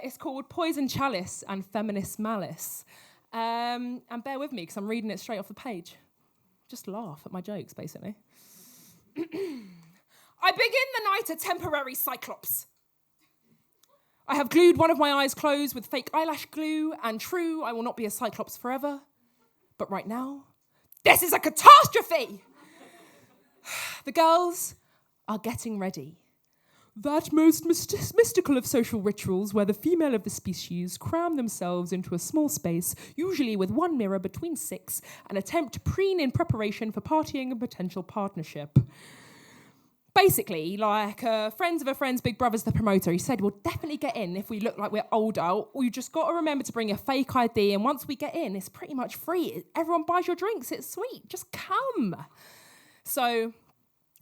It's called Poison Chalice and Feminist Malice. And bear with me, because I'm reading it straight off the page. Just laugh at my jokes, basically. I begin the night a temporary cyclops. I have glued one of my eyes closed with fake eyelash glue, and true, I will not be a cyclops forever. But right now, this is a catastrophe! The girls are getting ready. That most mystical of social rituals where the female of the species cram themselves into a small space, usually with one mirror between six, and attempt to preen in preparation for partying and potential partnership. Basically, like friends of a friend's big brother's the promoter. He said, we'll definitely get in if we look like we're older. We just got to remember to bring your fake ID, and once we get in, it's pretty much free. Everyone buys your drinks. It's sweet. Just come. So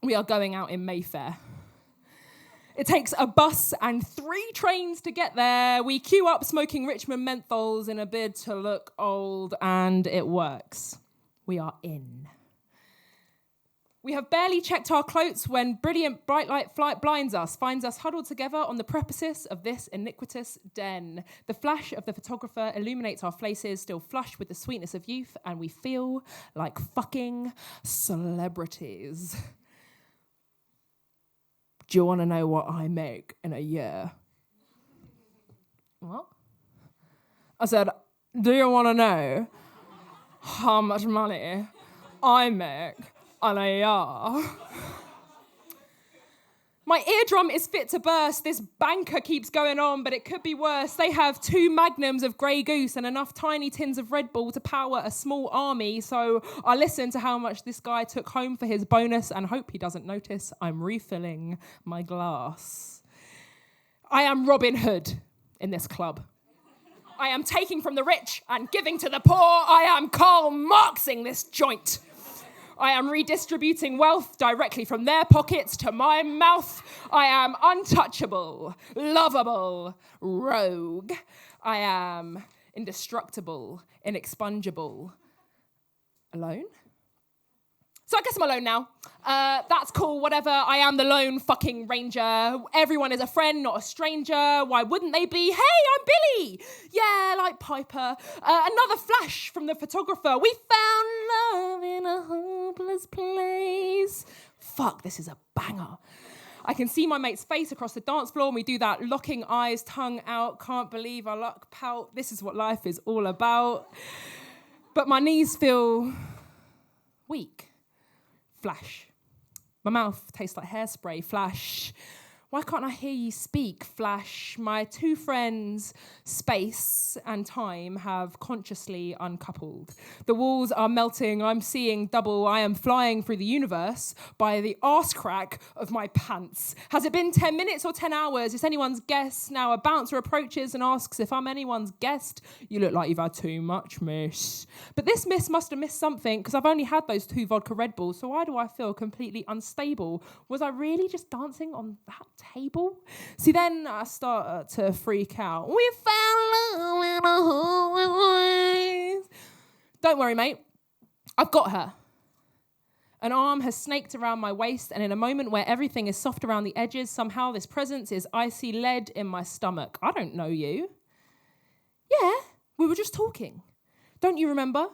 we are going out in Mayfair. It takes a bus and 3 trains to get there. We queue up smoking Richmond menthols in a bid to look old, and it works. We are in. We have barely checked our cloaks when brilliant bright light finds us huddled together on the precipice of this iniquitous den. The flash of the photographer illuminates our faces, still flushed with the sweetness of youth, and we feel like fucking celebrities. Do you want to know what I make in a year? What? I said, do you want to know how much money I make in a year? My eardrum is fit to burst. This banker keeps going on, but it could be worse. They have 2 magnums of Grey Goose and enough tiny tins of Red Bull to power a small army. So I listen to how much this guy took home for his bonus and hope he doesn't notice I'm refilling my glass. I am Robin Hood in this club. I am taking from the rich and giving to the poor. I am Karl Marxing this joint. I am redistributing wealth directly from their pockets to my mouth. I am untouchable, lovable, rogue. I am indestructible, inexpungible. Alone? So I guess I'm alone now. That's cool, whatever. I am the lone fucking ranger. Everyone is a friend, not a stranger. Why wouldn't they be? Hey, I'm Billie! Yeah, like Piper. Another flash from the photographer. We found love in a hopeless place. Fuck, this is a banger. I can see my mate's face across the dance floor, and we do that locking eyes, tongue out, can't believe our luck pout. This is what life is all about. But my knees feel weak. Flash. My mouth tastes like hairspray. Flash. Why can't I hear you speak? Flash. My 2 friends, space and time, have consciously uncoupled. The walls are melting. I'm seeing double. I am flying through the universe by the arse crack of my pants. Has it been 10 minutes or 10 hours? It's anyone's guess. Now a bouncer approaches and asks if I'm anyone's guest. You look like you've had too much, miss. But this miss must have missed something, because I've only had those 2 vodka Red Bulls, so why do I feel completely unstable? Was I really just dancing on that table? See, then I start to freak out. We found love in a hole. Don't worry, mate. I've got her. An arm has snaked around my waist, and in a moment where everything is soft around the edges, somehow this presence is icy lead in my stomach. I don't know you. Yeah, we were just talking. Don't you remember?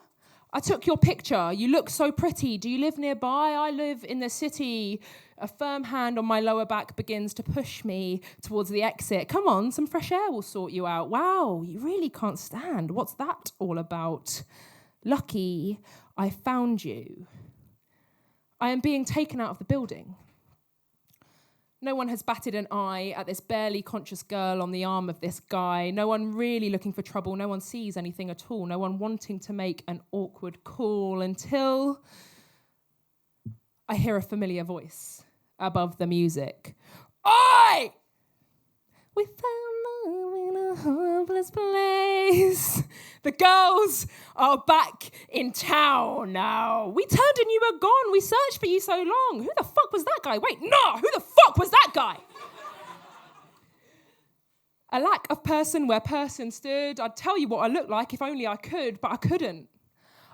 I took your picture. You look so pretty. Do you live nearby? I live in the city. A firm hand on my lower back begins to push me towards the exit. Come on, some fresh air will sort you out. Wow, you really can't stand. What's that all about? Lucky I found you. I am being taken out of the building. No one has batted an eye at this barely conscious girl on the arm of this guy. No one really looking for trouble. No one sees anything at all. No one wanting to make an awkward call until I hear a familiar voice above the music. Oi! We found love in a hopeless place. The girls are back in town now. We turned and you were gone. We searched for you so long. Who the fuck was that guy? Wait, no, who the fuck was that guy? A lack of person where person stood. I'd tell you what I looked like if only I could, but I couldn't.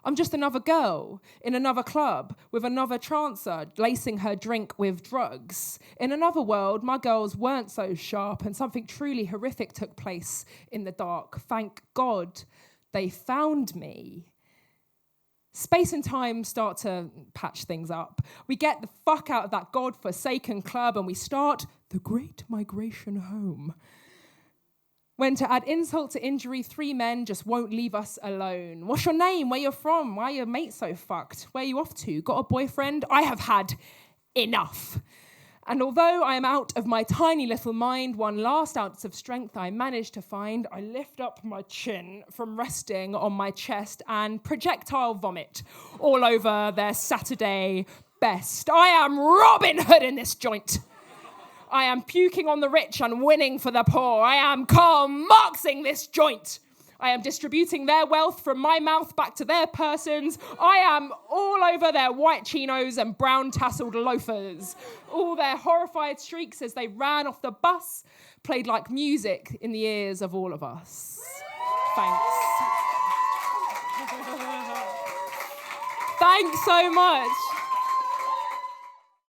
I'm just another girl in another club with another trancer lacing her drink with drugs. In another world, my girls weren't so sharp and something truly horrific took place in the dark. Thank God they found me. Space and time start to patch things up. We get the fuck out of that God-forsaken club and we start the Great Migration home. When to add insult to injury, 3 men just won't leave us alone. What's your name? Where you're from? Why are your mates so fucked? Where are you off to? Got a boyfriend? I have had enough. And although I am out of my tiny little mind, one last ounce of strength I managed to find, I lift up my chin from resting on my chest and projectile vomit all over their Saturday best. I am Robin Hood in this joint. I am puking on the rich and winning for the poor. I am Karl Marxing this joint. I am distributing their wealth from my mouth back to their persons. I am all over their white chinos and brown tasseled loafers. All their horrified shrieks as they ran off the bus played like music in the ears of all of us. Thanks. Thanks so much.